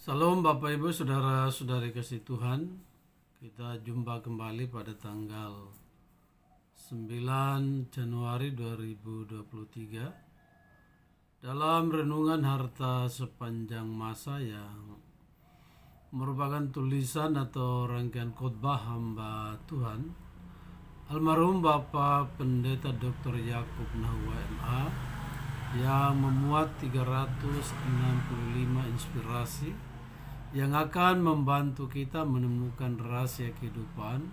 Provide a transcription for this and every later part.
Salam Bapak Ibu Saudara-saudari kasih Tuhan. Kita jumpa kembali pada tanggal 9 Januari 2023 dalam renungan harta sepanjang masa yang merupakan tulisan atau rangkaian khotbah hamba Tuhan almarhum Bapak Pendeta Dr. Yakub Nahua MA yang memuat 365 inspirasi yang akan membantu kita menemukan rahasia kehidupan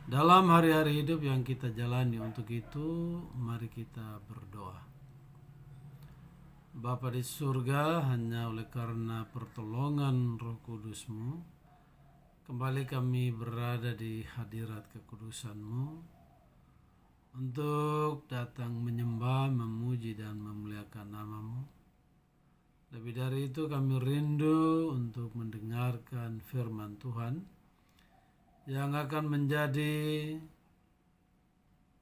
dalam hari-hari hidup yang kita jalani. Untuk itu, mari kita berdoa. Bapa di surga, hanya oleh karena pertolongan Roh Kudus-Mu, kembali kami berada di hadirat kekudusan-Mu untuk datang menyembah, memuji, dan memuliakan nama-Mu. Lebih dari itu, kami rindu untuk mendengarkan firman Tuhan yang akan menjadi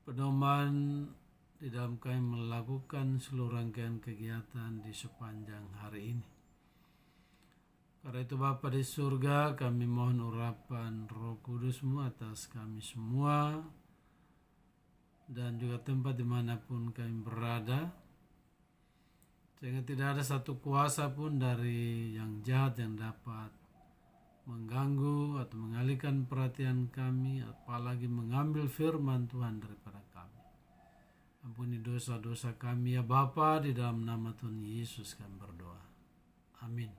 pedoman di dalam kami melakukan seluruh rangkaian kegiatan di sepanjang hari ini. Karena itu Bapa di surga, kami mohon urapan Roh Kudus-Mu atas kami semua dan juga tempat dimanapun kami berada, sehingga tidak ada satu kuasa pun dari yang jahat yang dapat mengganggu atau mengalihkan perhatian kami, apalagi mengambil firman Tuhan daripada kami. Ampuni dosa-dosa kami ya Bapa, di dalam nama Tuhan Yesus kami berdoa. Amin.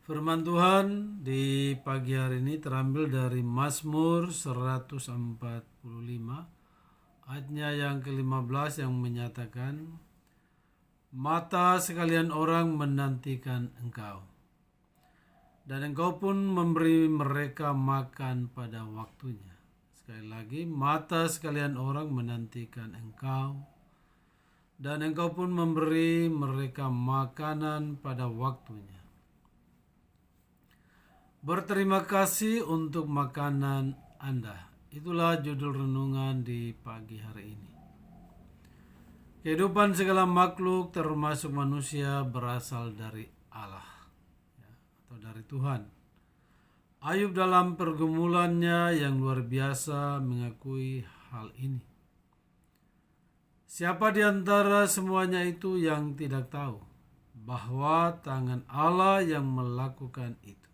Firman Tuhan di pagi hari ini terambil dari Mazmur 145 ayatnya yang ke-15 yang menyatakan, mata sekalian orang menantikan Engkau, dan Engkau pun memberi mereka makan pada waktunya. Sekali lagi, mata sekalian orang menantikan Engkau, dan Engkau pun memberi mereka makanan pada waktunya. Berterima kasih untuk makanan Anda. Itulah judul renungan di pagi hari ini. Kehidupan segala makhluk termasuk manusia berasal dari Allah, atau dari Tuhan. Ayub dalam pergumulannya yang luar biasa mengakui hal ini. Siapa di antara semuanya itu yang tidak tahu bahwa tangan Allah yang melakukan itu?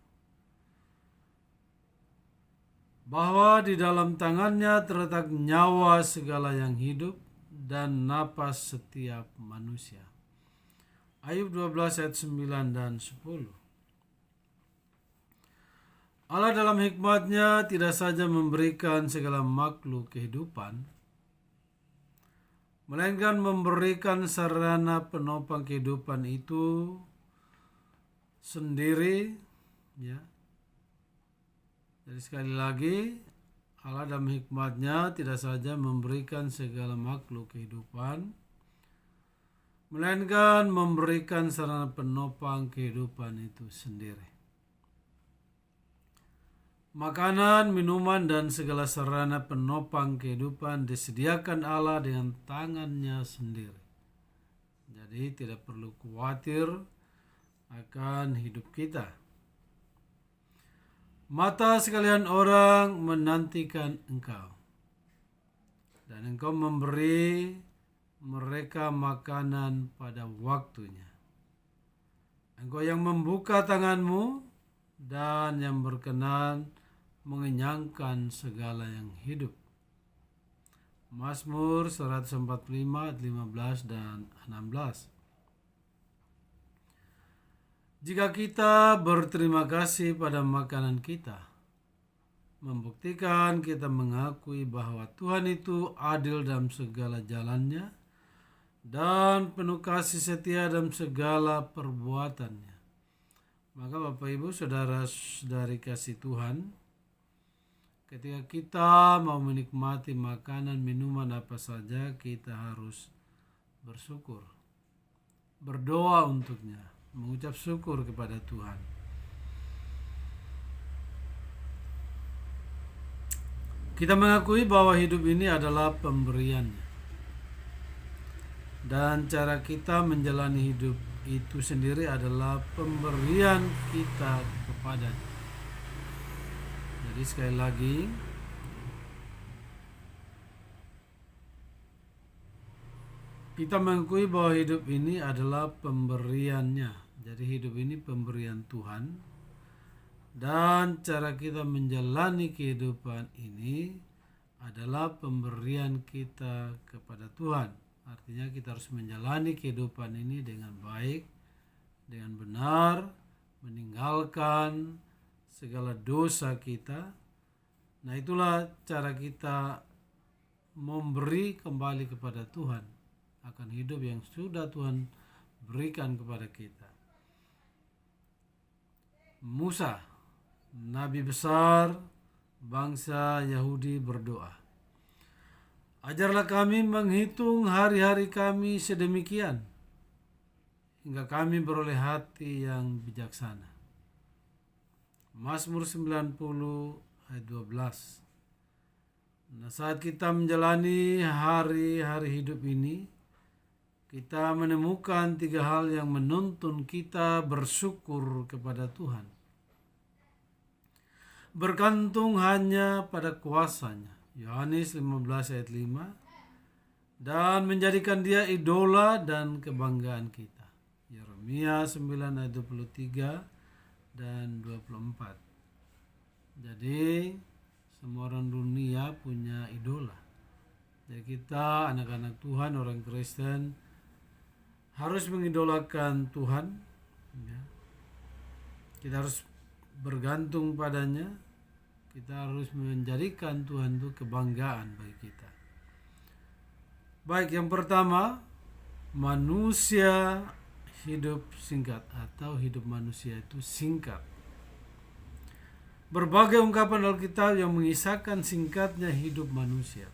Bahwa di dalam tangannya terletak nyawa segala yang hidup dan napas setiap manusia. Ayub 12 ayat 9 dan 10. Allah dalam hikmatnya tidak saja memberikan segala makhluk kehidupan, melainkan memberikan sarana penopang kehidupan itu sendiri. Jadi sekali lagi, Allah dalam hikmatnya tidak saja memberikan segala makhluk kehidupan, melainkan memberikan sarana penopang kehidupan itu sendiri. Makanan, minuman, dan segala sarana penopang kehidupan disediakan Allah dengan tangannya sendiri. Jadi tidak perlu khawatir akan hidup kita. Mata sekalian orang menantikan Engkau, dan Engkau memberi mereka makanan pada waktunya. Engkau yang membuka tangan-Mu dan yang berkenan mengenyangkan segala yang hidup. Mazmur 145 ayat 15 dan 16. Jika kita berterima kasih pada makanan kita, membuktikan kita mengakui bahwa Tuhan itu adil dalam segala jalannya dan penuh kasih setia dalam segala perbuatannya. Maka Bapak Ibu Saudara-saudari kasih Tuhan, ketika kita mau menikmati makanan, minuman apa saja, kita harus bersyukur, berdoa untuknya, mengucap syukur kepada Tuhan. Kita mengakui bahwa hidup ini adalah pemberiannya, dan cara kita menjalani hidup itu sendiri adalah pemberian kita kepadanya. Jadi sekali lagi, kita mengakui bahwa hidup ini adalah pemberiannya. Jadi hidup ini pemberian Tuhan. Dan cara kita menjalani kehidupan ini adalah pemberian kita kepada Tuhan. Artinya kita harus menjalani kehidupan ini dengan baik, dengan benar, meninggalkan segala dosa kita. Nah, itulah cara kita memberi kembali kepada Tuhan akan hidup yang sudah Tuhan berikan kepada kita. Musa, nabi besar bangsa Yahudi, berdoa, ajarlah kami menghitung hari-hari kami sedemikian hingga kami beroleh hati yang bijaksana. Mazmur 90 ayat 12. Nah, saat kita menjalani hari-hari hidup ini, kita menemukan 3 hal yang menuntun kita bersyukur kepada Tuhan. Bergantung hanya pada kuasa-Nya, Yohanes 15 ayat 5, dan menjadikan Dia idola dan kebanggaan kita, Yeremia 9 ayat 23 dan 24. Jadi semua orang dunia punya idola. Jadi kita anak-anak Tuhan, orang Kristen, harus mengidolakan Tuhan, ya. Kita harus bergantung padanya. Kita harus menjadikan Tuhan itu kebanggaan bagi kita. Baik, yang pertama, manusia hidup singkat atau hidup manusia itu singkat. Berbagai ungkapan Alkitab yang mengisahkan singkatnya hidup manusia.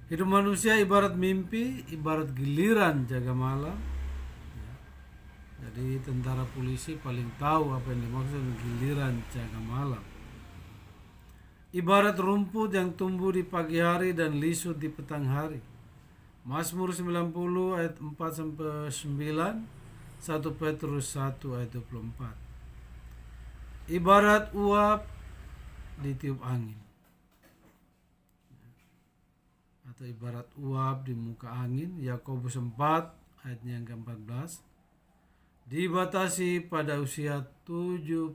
Hidup manusia ibarat mimpi, ibarat giliran jaga malam. Jadi tentara polisi paling tahu apa yang dimaksud giliran jaga malam. Ibarat rumput yang tumbuh di pagi hari dan lisut di petang hari. Mazmur 90 ayat 4-9, 1 Petrus 1 ayat 24. Ibarat uap ditiup angin, atau ibarat uap di muka angin, Yakobus 4 ayatnya yang ke-14. Dibatasi pada usia 70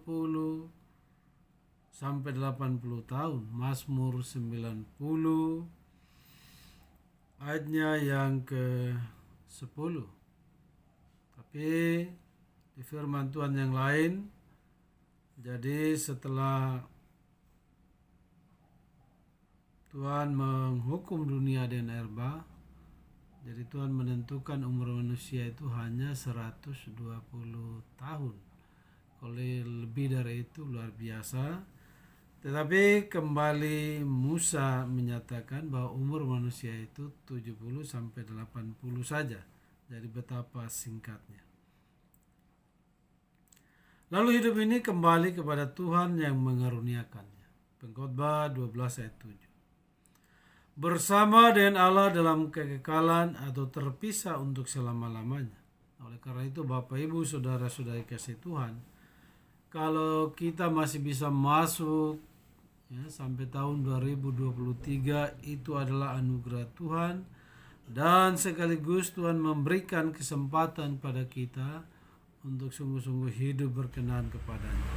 sampai 80 tahun, Mazmur 90 ayatnya yang ke-10. Tapi di firman Tuhan yang lain, jadi setelah Tuhan menghukum dunia dengan air bah, jadi Tuhan menentukan umur manusia itu hanya 120 tahun. Kalau lebih dari itu luar biasa. Tetapi kembali Musa menyatakan bahwa umur manusia itu 70 sampai 80 saja. Jadi betapa singkatnya. Lalu hidup ini kembali kepada Tuhan yang mengaruniakannya. Pengkhotbah 12 ayat 7. Bersama dengan Allah dalam kekekalan atau terpisah untuk selama-lamanya. Oleh karena itu Bapak Ibu Saudara-saudari kasih Tuhan, kalau kita masih bisa masuk sampai tahun 2023, itu adalah anugerah Tuhan, dan sekaligus Tuhan memberikan kesempatan pada kita untuk sungguh-sungguh hidup berkenan kepadanya.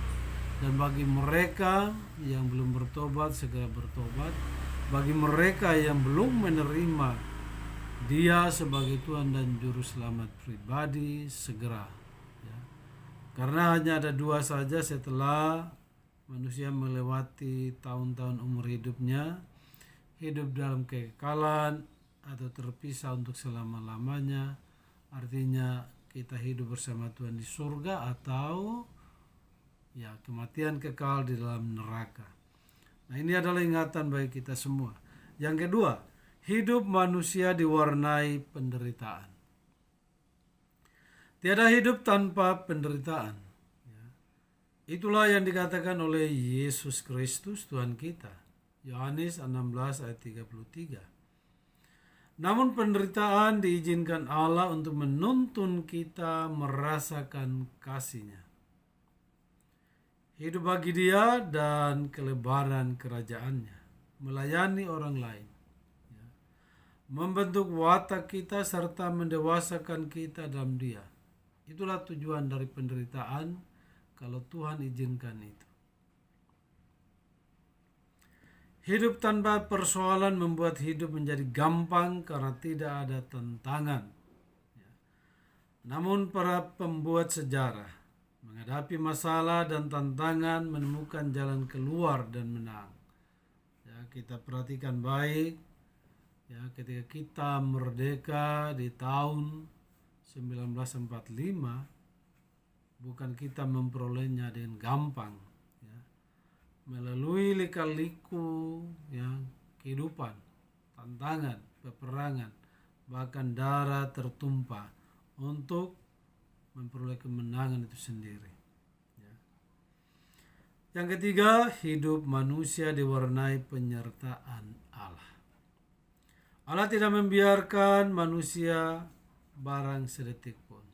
Dan bagi mereka yang belum bertobat, segera bertobat. Bagi mereka yang belum menerima Dia sebagai Tuhan dan Juru Selamat pribadi, segera. Karena hanya ada 2 saja setelah manusia melewati tahun-tahun umur hidupnya, hidup dalam kekekalan atau terpisah untuk selama-lamanya. Artinya kita hidup bersama Tuhan di surga, atau kematian kekal di dalam neraka. Nah, ini adalah ingatan bagi kita semua. Yang kedua, hidup manusia diwarnai penderitaan. Tiada hidup tanpa penderitaan. Itulah yang dikatakan oleh Yesus Kristus Tuhan kita. Yohanes 16 ayat 33. Namun penderitaan diizinkan Allah untuk menuntun kita merasakan kasih-Nya. Hidup bagi Dia dan kelebaran kerajaan-Nya. Melayani orang lain. Membentuk watak kita serta mendewasakan kita dalam Dia. Itulah tujuan dari penderitaan kalau Tuhan izinkan itu. Hidup tanpa persoalan membuat hidup menjadi gampang karena tidak ada tantangan. Namun para pembuat sejarah menghadapi masalah dan tantangan menemukan jalan keluar dan menang. Kita perhatikan baik, ketika kita merdeka di tahun 1945, bukan kita memperolehnya dengan gampang. Melalui lika-liku kehidupan, tantangan, peperangan, bahkan darah tertumpah untuk memperoleh kemenangan itu sendiri. Yang ketiga, hidup manusia diwarnai penyertaan Allah. Allah tidak membiarkan manusia barang sedetik pun.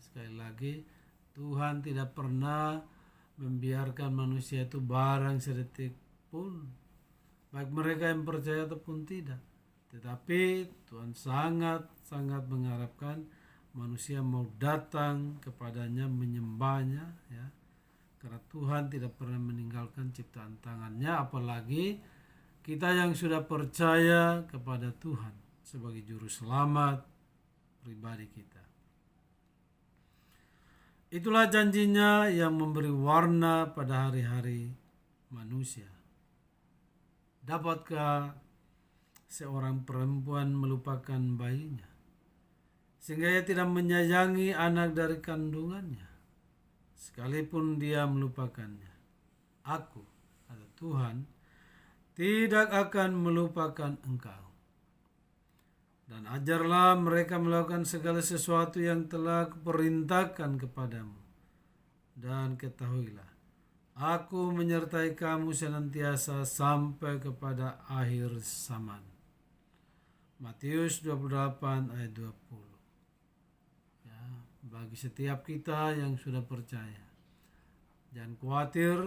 Sekali lagi, Tuhan tidak pernah membiarkan manusia itu barang sedetik pun, baik mereka yang percaya ataupun tidak. Tetapi Tuhan sangat mengharapkan manusia mau datang kepadanya, menyembahnya, karena Tuhan tidak pernah meninggalkan ciptaan tangannya, apalagi kita yang sudah percaya kepada Tuhan sebagai juru selamat pribadi kita. Itulah janjinya yang memberi warna pada hari-hari manusia. Dapatkah seorang perempuan melupakan bayinya, sehingga ia tidak menyayangi anak dari kandungannya, sekalipun dia melupakannya? Aku, atau Tuhan, tidak akan melupakan engkau. Dan ajarlah mereka melakukan segala sesuatu yang telah kuperintahkan kepadamu. Dan ketahuilah, aku menyertai kamu senantiasa sampai kepada akhir zaman. Matius 28 ayat 20. Bagi setiap kita yang sudah percaya, jangan khawatir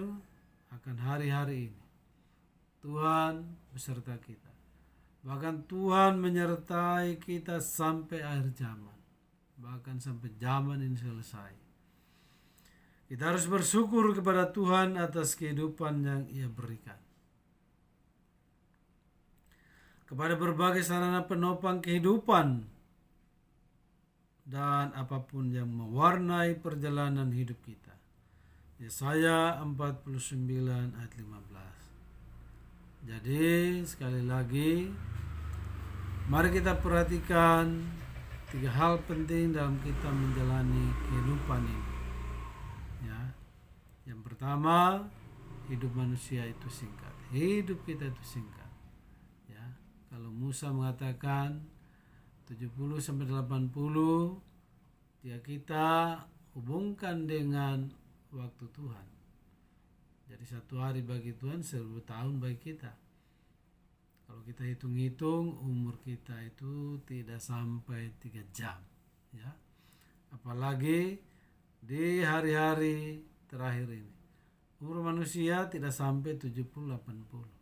akan hari-hari ini. Tuhan beserta kita. Bahkan Tuhan menyertai kita sampai akhir zaman. Bahkan sampai zaman ini selesai. Kita harus bersyukur kepada Tuhan atas kehidupan yang Ia berikan. Kepada berbagai sarana penopang kehidupan dan apapun yang mewarnai perjalanan hidup kita. Yesaya 49 ayat 15. Jadi sekali lagi, mari kita perhatikan 3 hal penting dalam kita menjalani kehidupan ini. Yang pertama, hidup manusia itu singkat. Hidup kita itu singkat. Kalau Musa mengatakan 70-80, ya kita hubungkan dengan waktu Tuhan. Jadi 1 hari bagi Tuhan 1000 tahun bagi kita. Kalau kita hitung-hitung, umur kita itu tidak sampai 3 jam. Apalagi di hari-hari terakhir ini. Umur manusia tidak sampai 70-80.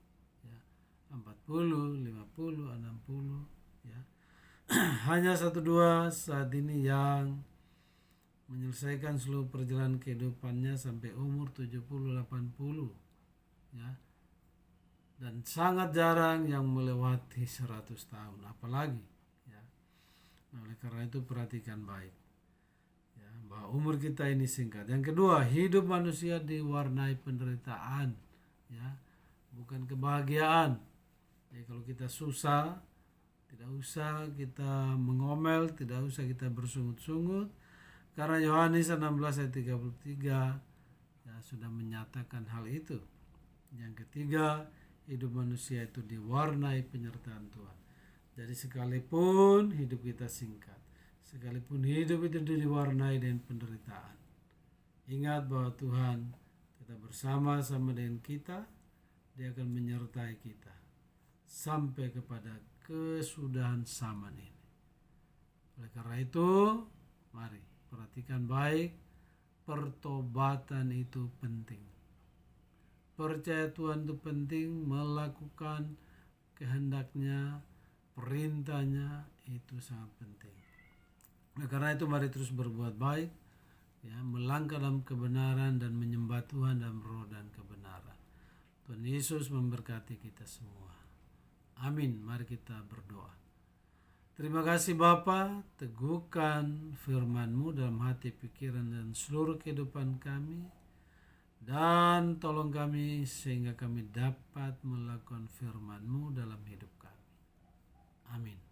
40, 50, 60. Hanya 1-2 saat ini yang menyelesaikan seluruh perjalanan kehidupannya sampai umur 70-80. Dan sangat jarang yang melewati 100 tahun, apalagi. Oleh karena itu perhatikan baik, bahwa umur kita ini singkat. Yang kedua, hidup manusia diwarnai penderitaan, bukan kebahagiaan. Jadi kalau kita susah, tidak usah kita mengomel, tidak usah kita bersungut-sungut, karena Yohanes 16 ayat 33 sudah menyatakan hal itu. Yang ketiga, hidup manusia itu diwarnai penyertaan Tuhan. Jadi sekalipun hidup kita singkat, sekalipun hidup itu diwarnai dengan penderitaan, ingat bahwa Tuhan tetap bersama-sama dengan kita. Dia akan menyertai kita sampai kepada kesudahan zaman ini. Oleh karena itu, mari perhatikan baik, pertobatan itu penting. Percaya Tuhan itu penting, melakukan kehendaknya, perintahnya itu sangat penting. Oleh karena itu mari terus berbuat baik, ya, melangkah dalam kebenaran dan menyembah Tuhan dalam roh dan kebenaran. Tuhan Yesus memberkati kita semua. Amin. Mari kita berdoa. Terima kasih Bapa, teguhkan firman-Mu dalam hati, pikiran, dan seluruh kehidupan kami. Dan tolong kami sehingga kami dapat melakukan firman-Mu dalam hidup kami. Amin.